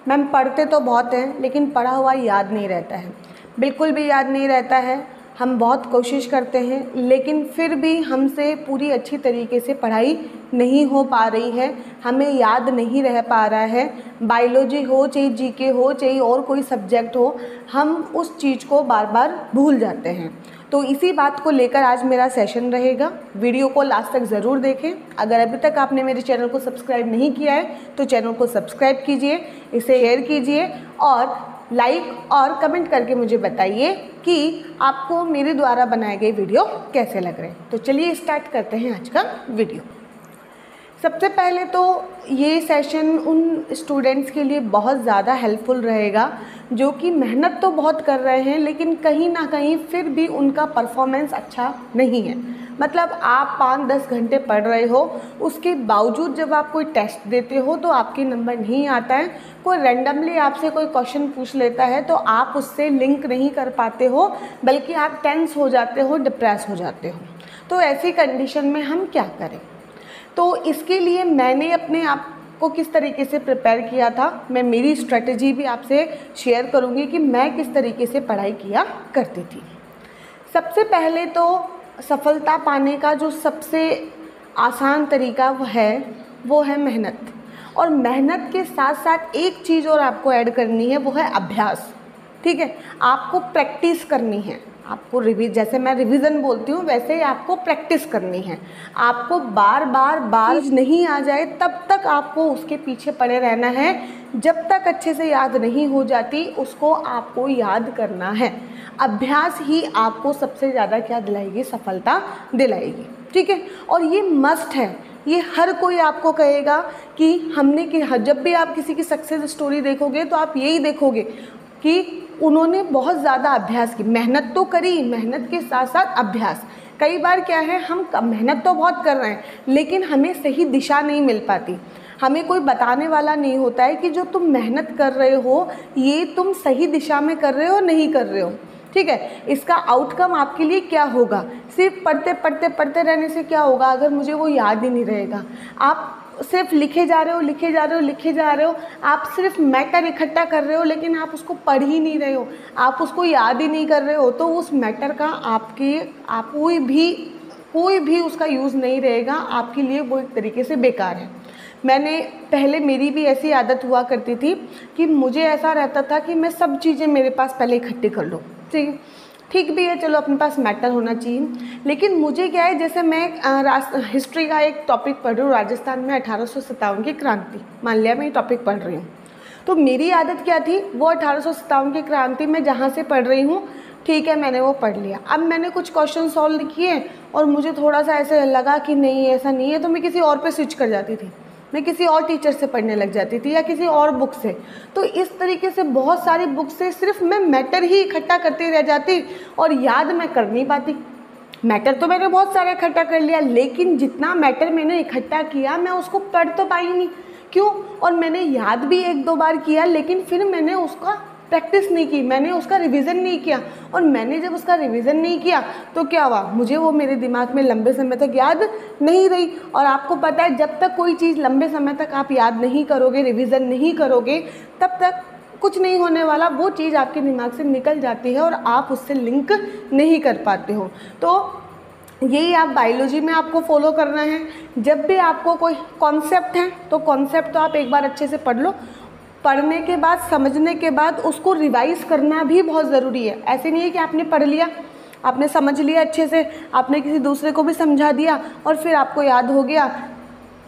Ma'am पढ़ते तो बहुत हैं लेकिन पढ़ा हुआ याद नहीं रहता है, बिल्कुल भी याद नहीं रहता है। हम बहुत कोशिश करते हैं लेकिन फिर भी हमसे पूरी अच्छी तरीके से पढ़ाई नहीं हो पा रही है, हमें याद नहीं रह पा रहा है। बायोलॉजी हो चाहे जीके हो चाहे और कोई सब्जेक्ट हो, हम उस चीज़ को बार बार भूल जाते हैं। तो इसी बात को लेकर आज मेरा सेशन रहेगा। वीडियो को लास्ट तक ज़रूर देखें। अगर अभी तक आपने मेरे चैनल को सब्सक्राइब नहीं किया है तो चैनल को सब्सक्राइब कीजिए, इसे शेयर कीजिए और लाइक और कमेंट करके मुझे बताइए कि आपको मेरे द्वारा बनाए गए वीडियो कैसे लग रहे हैं। तो चलिए स्टार्ट करते हैं आज का वीडियो। सबसे पहले तो ये सेशन उन स्टूडेंट्स के लिए बहुत ज़्यादा हेल्पफुल रहेगा जो कि मेहनत तो बहुत कर रहे हैं लेकिन कहीं ना कहीं फिर भी उनका परफॉर्मेंस अच्छा नहीं है। मतलब आप 5-10 घंटे पढ़ रहे हो, उसके बावजूद जब आप कोई टेस्ट देते हो तो आपके नंबर नहीं आता है। कोई रैंडमली आपसे कोई क्वेश्चन पूछ लेता है तो आप उससे लिंक नहीं कर पाते हो, बल्कि आप टेंस हो जाते हो, डिप्रेस हो जाते हो। तो ऐसी कंडीशन में हम क्या करें? तो इसके लिए मैंने अपने आप को किस तरीके से प्रिपेयर किया था, मैं मेरी स्ट्रेटजी भी आपसे शेयर करूंगी कि मैं किस तरीके से पढ़ाई किया करती थी। सबसे पहले तो सफलता पाने का जो सबसे आसान तरीका वो है मेहनत। और मेहनत के साथ साथ एक चीज़ और आपको ऐड करनी है, वो है अभ्यास। ठीक है, आपको प्रैक्टिस करनी है। आपको जैसे मैं रिवीजन बोलती हूँ वैसे ही आपको प्रैक्टिस करनी है। आपको बार बार नहीं आ जाए तब तक आपको उसके पीछे पड़े रहना है। जब तक अच्छे से याद नहीं हो जाती उसको आपको याद करना है। अभ्यास ही आपको सबसे ज़्यादा क्या दिलाएगी? सफलता दिलाएगी। ठीक है, और ये मस्ट है, ये हर कोई आपको कहेगा कि हमने कि जब भी आप किसी की सक्सेस स्टोरी देखोगे तो आप यही देखोगे कि उन्होंने बहुत ज़्यादा अभ्यास की, मेहनत तो करी, मेहनत के साथ साथ अभ्यास। कई बार क्या है, हम मेहनत तो बहुत कर रहे हैं लेकिन हमें सही दिशा नहीं मिल पाती। हमें कोई बताने वाला नहीं होता है कि जो तुम मेहनत कर रहे हो ये तुम सही दिशा में कर रहे हो नहीं कर रहे हो। ठीक है, इसका आउटकम आपके लिए क्या होगा? सिर्फ पढ़ते रहने से क्या होगा अगर मुझे वो याद ही नहीं रहेगा? आप सिर्फ लिखे जा रहे हो, आप सिर्फ मैटर इकट्ठा कर रहे हो लेकिन आप उसको पढ़ ही नहीं रहे हो, आप उसको याद ही नहीं कर रहे हो, तो उस मैटर का आप कोई भी उसका यूज़ नहीं रहेगा, आपके लिए वो एक तरीके से बेकार है। मेरी भी ऐसी आदत हुआ करती थी कि मुझे ऐसा रहता था कि मैं सब चीज़ें मेरे पास पहले इकट्ठी कर लूँ। ठीक भी है, चलो अपने पास मैटर होना चाहिए, लेकिन मुझे क्या है, जैसे मैं हिस्ट्री का एक टॉपिक पढ़ रही हूँ, राजस्थान में 1857 की क्रांति, मान लिया मैं ये टॉपिक पढ़ रही हूँ, तो मेरी आदत क्या थी, वो 1857 की क्रांति में जहाँ से पढ़ रही हूँ, ठीक है मैंने वो पढ़ लिया। अब मैंने कुछ क्वेश्चन सॉल्व किए और मुझे थोड़ा सा ऐसे लगा कि नहीं ऐसा नहीं है, तो मैं किसी और पे स्विच कर जाती थी, मैं किसी और टीचर से पढ़ने लग जाती थी या किसी और बुक से। तो इस तरीके से बहुत सारी बुक से सिर्फ मैं मैटर ही इकट्ठा करती रह जाती और याद मैं कर नहीं पाती। मैटर तो मैंने बहुत सारा इकट्ठा कर लिया लेकिन जितना मैटर मैंने इकट्ठा किया मैं उसको पढ़ तो पाई नहीं। क्यों? और मैंने याद भी 1-2 बार किया लेकिन फिर मैंने उसका प्रैक्टिस नहीं की, मैंने उसका रिवीजन नहीं किया। और मैंने जब उसका रिवीजन नहीं किया तो क्या हुआ, मुझे वो मेरे दिमाग में लंबे समय तक याद नहीं रही। और आपको पता है जब तक कोई चीज़ लंबे समय तक आप याद नहीं करोगे, रिवीजन नहीं करोगे, तब तक कुछ नहीं होने वाला, वो चीज़ आपके दिमाग से निकल जाती है और आप उससे लिंक नहीं कर पाते हो। तो यही आप बायोलॉजी में आपको फॉलो करना है। जब भी आपको कोई कॉन्सेप्ट है तो कॉन्सेप्ट तो आप एक बार अच्छे से पढ़ लो, पढ़ने के बाद समझने के बाद उसको रिवाइज़ करना भी बहुत ज़रूरी है। ऐसे नहीं है कि आपने पढ़ लिया, आपने समझ लिया अच्छे से, आपने किसी दूसरे को भी समझा दिया और फिर आपको याद हो गया।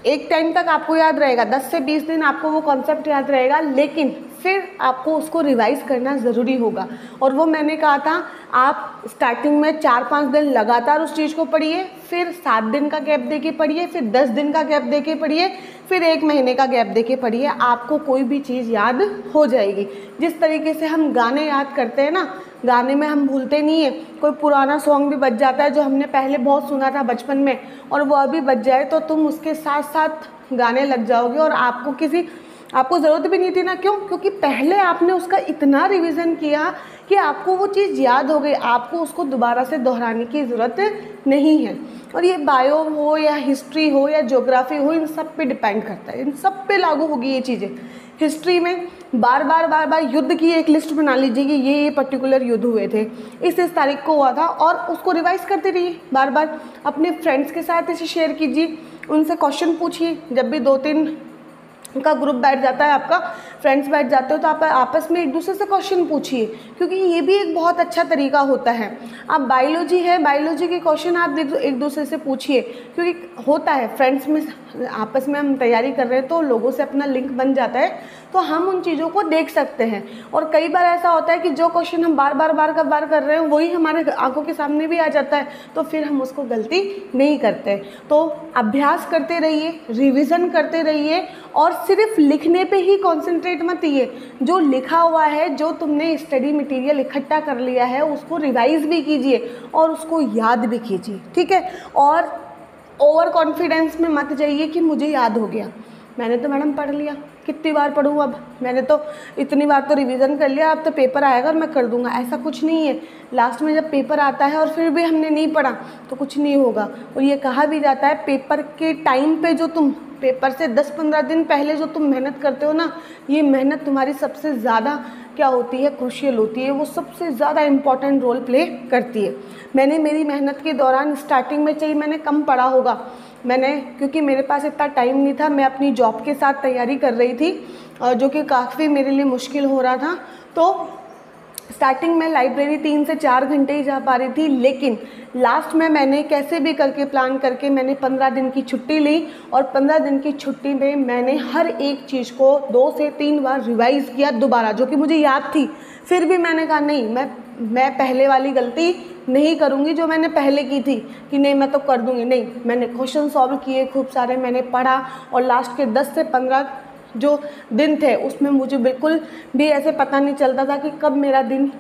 एक टाइम तक आपको याद रहेगा, 10 से 20 दिन आपको वो कॉन्सेप्ट याद रहेगा, लेकिन फिर आपको उसको रिवाइज़ करना ज़रूरी होगा। और वो मैंने कहा था, आप स्टार्टिंग में 4-5 दिन लगातार उस चीज़ को पढ़िए, फिर 7 दिन का गैप देके पढ़िए, फिर 10 दिन का गैप देके पढ़िए, फिर 1 महीने का गैप देके पढ़िए, आपको कोई भी चीज़ याद हो जाएगी। जिस तरीके से हम गाने याद करते हैं ना, गाने में हम भूलते नहीं है। कोई पुराना सॉन्ग भी बज जाता है जो हमने पहले बहुत सुना था बचपन में और वो अभी बज जाए तो तुम उसके साथ साथ गाने लग जाओगे और आपको ज़रूरत भी नहीं थी ना। क्यों? क्योंकि पहले आपने उसका इतना रिवीजन किया कि आपको वो चीज़ याद हो गई, आपको उसको दोबारा से दोहराने की ज़रूरत नहीं है। और ये बायो हो या हिस्ट्री हो या ज्योग्राफी हो, इन सब पे डिपेंड करता है, इन सब पे लागू होगी ये चीज़ें हिस्ट्री में बार बार युद्ध की एक लिस्ट बना लीजिए कि ये पर्टिकुलर युद्ध हुए थे, इस तारीख को हुआ था, और उसको रिवाइज़ करते रहिए बार बार। अपने फ्रेंड्स के साथ इसे शेयर कीजिए, उनसे क्वेश्चन पूछिए। जब भी 2-3 का ग्रुप बैठ जाता है, आपका फ्रेंड्स बैठ जाते हो, तो आप आपस में एक दूसरे से क्वेश्चन पूछिए, क्योंकि ये भी एक बहुत अच्छा तरीका होता है। आप बायोलॉजी है, बायोलॉजी के क्वेश्चन आप एक दूसरे से पूछिए, क्योंकि होता है फ्रेंड्स में आपस में हम तैयारी कर रहे हैं तो लोगों से अपना लिंक बन जाता है, तो हम उन चीज़ों को देख सकते हैं। और कई बार ऐसा होता है कि जो क्वेश्चन हम बार बार कर रहे हैं वही हमारे आंखों के सामने भी आ जाता है, तो फिर हम उसको गलती नहीं करते। तो अभ्यास करते रहिए, रिवीजन करते रहिए, और सिर्फ लिखने पे ही कॉन्सेंट्रेट मत कीजिए। जो लिखा हुआ है, जो तुमने स्टडी मटेरियल इकट्ठा कर लिया है, उसको रिवाइज भी कीजिए और उसको याद भी कीजिए, ठीक है। और ओवर कॉन्फिडेंस में मत जाइए कि मुझे याद हो गया, मैंने तो मैडम पढ़ लिया, कितनी बार पढ़ूँ, अब मैंने तो इतनी बार तो रिवीजन कर लिया, अब तो पेपर आएगा और मैं कर दूंगा। ऐसा कुछ नहीं है। लास्ट में जब पेपर आता है और फिर भी हमने नहीं पढ़ा तो कुछ नहीं होगा। और ये कहा भी जाता है, पेपर के टाइम पे जो तुम पेपर से 10-15 दिन पहले जो तुम मेहनत करते हो ना, ये मेहनत तुम्हारी सबसे ज़्यादा क्या होती है, क्रूशियल होती है, वो सबसे ज़्यादा इम्पॉर्टेंट रोल प्ले करती है। मैंने मेरी मेहनत के दौरान स्टार्टिंग में चाहिए मैंने कम पढ़ा होगा, क्योंकि मेरे पास इतना टाइम नहीं था, मैं अपनी जॉब के साथ तैयारी कर रही थी, जो कि काफ़ी मेरे लिए मुश्किल हो रहा था। तो स्टार्टिंग में लाइब्रेरी 3 से 4 घंटे ही जा पा रही थी, लेकिन लास्ट में मैंने कैसे भी करके प्लान करके मैंने 15 दिन की छुट्टी ली, और 15 दिन की छुट्टी में मैंने हर एक चीज़ को 2 से 3 बार रिवाइज़ किया दोबारा, जो कि मुझे याद थी। फिर भी मैंने कहा नहीं, मैं पहले वाली गलती नहीं करूँगी जो मैंने पहले की थी, कि नहीं मैं तो कर दूँगी। नहीं, मैंने क्वेश्चन सॉल्व किए खूब सारे, मैंने पढ़ा, और लास्ट के 10 से 15 जो दिन थे उसमें मुझे बिल्कुल भी ऐसे पता नहीं चलता था कि कब मेरा दिन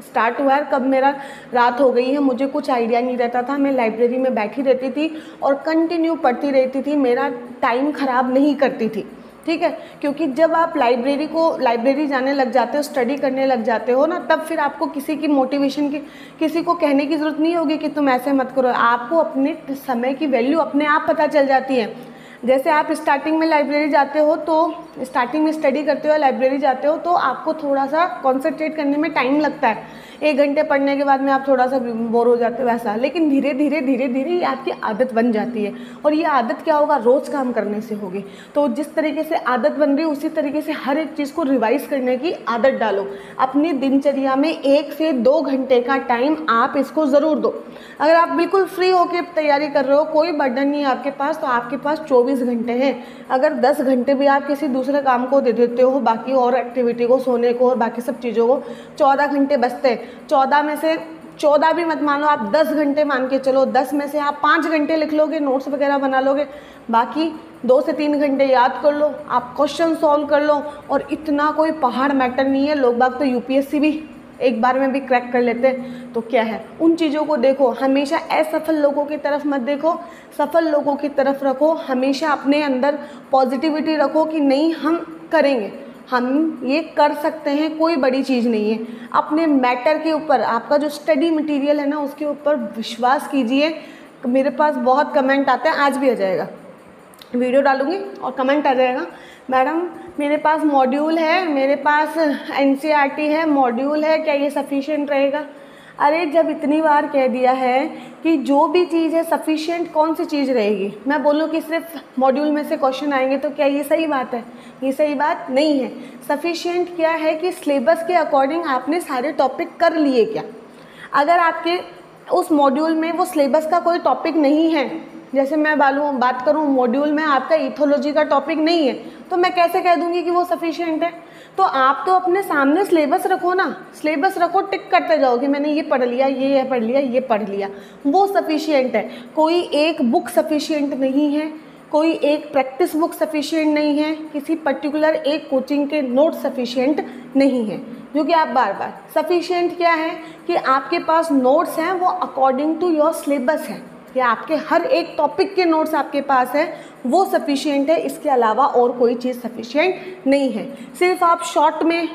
स्टार्ट हुआ है, कब मेरा रात हो गई है, मुझे कुछ आइडिया नहीं रहता था। मैं लाइब्रेरी में बैठी रहती थी और कंटिन्यू पढ़ती रहती थी, मेरा टाइम ख़राब नहीं करती थी, ठीक है। क्योंकि जब आप लाइब्रेरी जाने लग जाते हो, स्टडी करने लग जाते हो ना, तब फिर आपको किसी की मोटिवेशन की, किसी को कहने की ज़रूरत नहीं होगी कि तुम ऐसे मत करो। आपको अपने समय की वैल्यू अपने आप पता चल जाती है। जैसे आप स्टार्टिंग में लाइब्रेरी जाते हो, तो स्टार्टिंग में स्टडी करते हो, लाइब्रेरी जाते हो, तो आपको थोड़ा सा कॉन्सेंट्रेट करने में टाइम लगता है। 1 घंटे पढ़ने के बाद में आप थोड़ा सा बोर हो जाते हो वैसा, लेकिन धीरे धीरे ये आपकी आदत बन जाती है। और ये आदत क्या होगा, रोज़ काम करने से होगी। तो जिस तरीके से आदत बन रही है उसी तरीके से हर एक चीज़ को रिवाइज़ करने की आदत डालो। अपनी दिनचर्या में 1 से 2 घंटे का टाइम आप इसको ज़रूर दो। अगर आप बिल्कुल फ्री होकर तैयारी कर रहे हो, कोई बर्डन नहीं है आपके पास, तो आपके पास 24 घंटे हैं। अगर 10 घंटे भी आप किसी दूसरे काम को दे देते हो, बाकी और एक्टिविटी को, सोने को और बाकी सब चीज़ों को, 14 घंटे बचते हैं। 14 में से 14 भी मत मान लो, आप 10 घंटे मान के चलो, 10 में से आप 5 घंटे लिख लोगे, नोट्स वगैरह बना लोगे, बाकी 2 से 3 घंटे याद कर लो, आप क्वेश्चन सॉल्व कर लो। और इतना कोई पहाड़ मैटर नहीं है। लोग बाग तो यूपीएससी भी एक बार में भी क्रैक कर लेते हैं, तो क्या है, उन चीज़ों को देखो। हमेशा असफल लोगों की तरफ मत देखो, सफल लोगों की तरफ रखो। हमेशा अपने अंदर पॉजिटिविटी रखो कि नहीं, हम करेंगे, हम ये कर सकते हैं, कोई बड़ी चीज़ नहीं है। अपने मैटर के ऊपर, आपका जो स्टडी मटेरियल है ना, उसके ऊपर विश्वास कीजिए। मेरे पास बहुत कमेंट आते हैं, आज भी आ जाएगा, वीडियो डालूंगी और कमेंट आ जाएगा, मैडम मेरे पास मॉड्यूल है, मेरे पास एनसीईआरटी है, मॉड्यूल है, क्या ये सफिशिएंट रहेगा? अरे जब इतनी बार कह दिया है कि जो भी चीज़ है सफिशिएंट, कौन सी चीज़ रहेगी? मैं बोलूँ कि सिर्फ मॉड्यूल में से क्वेश्चन आएंगे, तो क्या ये सही बात है? ये सही बात नहीं है। सफिशिएंट क्या है कि सिलेबस के अकॉर्डिंग आपने सारे टॉपिक कर लिए क्या। अगर आपके उस मॉड्यूल में वो सिलेबस का कोई टॉपिक नहीं है, जैसे मैं बात करूँ मॉड्यूल में आपका इथोलॉजी का टॉपिक नहीं है, तो मैं कैसे कह दूँगी कि वो सफिशिएंट है? तो आप तो अपने सामने सिलेबस रखो ना, सिलेबस रखो, टिक करते जाओ कि मैंने ये पढ़ लिया, ये पढ़ लिया, ये पढ़ लिया, वो सफिशिएंट है। कोई एक बुक सफिशिएंट नहीं है, कोई एक प्रैक्टिस बुक सफिशिएंट नहीं है, किसी पर्टिकुलर एक कोचिंग के नोट सफिशिएंट नहीं है, जो कि आप बार बार। सफिशिएंट क्या है कि आपके पास नोट्स हैं, वो अकॉर्डिंग टू योर सिलेबस है, या आपके हर एक टॉपिक के नोट्स आपके पास है, वो सफिशिएंट है। इसके अलावा और कोई चीज़ सफिशिएंट नहीं है। सिर्फ आप शॉर्ट में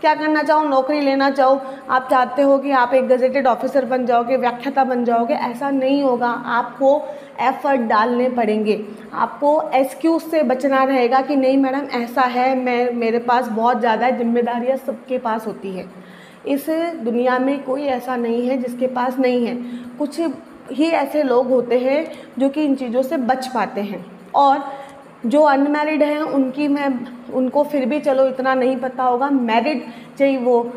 क्या करना चाहो, नौकरी लेना चाहो, आप चाहते हो कि आप एक गजेटेड ऑफिसर बन जाओगे, व्याख्याता बन जाओगे, ऐसा नहीं होगा। आपको एफर्ट डालने पड़ेंगे। आपको एक्सक्यूज़ से बचना रहेगा कि नहीं मैडम ऐसा है, मेरे पास बहुत ज़्यादा जिम्मेदारियाँ सबके पास होती है। इस दुनिया में कोई ऐसा नहीं है जिसके पास नहीं है। कुछ ही ऐसे लोग होते हैं जो कि इन चीज़ों से बच पाते हैं, और जो अनमैरिड हैं उनको फिर भी चलो इतना नहीं पता होगा। मैरिड चाहे वो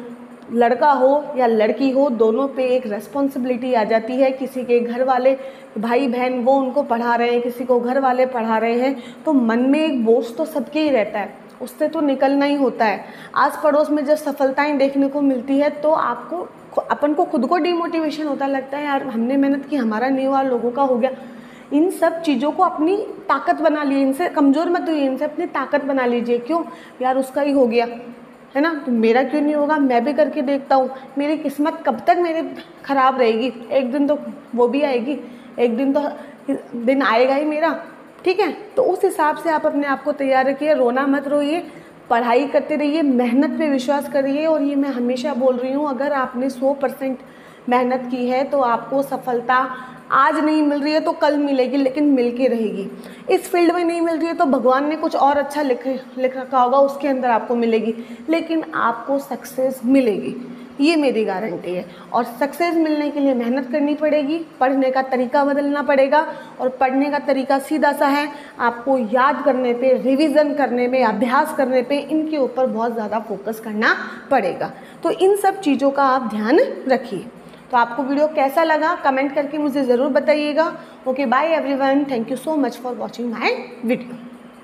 लड़का हो या लड़की हो, दोनों पे एक रिस्पॉन्सिबिलिटी आ जाती है। किसी के घर वाले भाई बहन वो उनको पढ़ा रहे हैं, किसी को घर वाले पढ़ा रहे हैं, तो मन में एक बोझ तो सबके ही रहता है, उससे तो निकलना ही होता है। आस पड़ोस में जब सफलताएं देखने को मिलती है तो अपन को खुद को डिमोटिवेशन होता लगता है, यार हमने मेहनत की, हमारा नहीं हुआ, लोगों का हो गया। इन सब चीज़ों को अपनी ताकत बना लिए, इनसे कमज़ोर मत हुई, इनसे अपनी ताकत बना लीजिए। क्यों यार, उसका ही हो गया है ना, तो मेरा क्यों नहीं होगा, मैं भी करके देखता हूँ। मेरी किस्मत कब तक मेरे ख़राब रहेगी, एक दिन तो वो भी आएगी, एक दिन तो दिन आएगा ही मेरा, ठीक है। तो उस हिसाब से आप अपने आप को तैयार रखिए, रोना मत रोइए, पढ़ाई करते रहिए, मेहनत पे विश्वास करिए। और ये मैं हमेशा बोल रही हूँ, अगर आपने 100% मेहनत की है तो आपको सफलता आज नहीं मिल रही है तो कल मिलेगी, लेकिन मिल के रहेगी। इस फील्ड में नहीं मिल रही है तो भगवान ने कुछ और अच्छा लिख रखा होगा, उसके अंदर आपको मिलेगी, लेकिन आपको सक्सेस मिलेगी, ये मेरी गारंटी है। और सक्सेस मिलने के लिए मेहनत करनी पड़ेगी, पढ़ने का तरीका बदलना पड़ेगा। और पढ़ने का तरीका सीधा सा है, आपको याद करने पे, रिवीजन करने में, अभ्यास करने पे, इनके ऊपर बहुत ज़्यादा फोकस करना पड़ेगा। तो इन सब चीज़ों का आप ध्यान रखिए। तो आपको वीडियो कैसा लगा कमेंट करके मुझे ज़रूर बताइएगा। Okay, bye everyone, thank you so much for watching my video.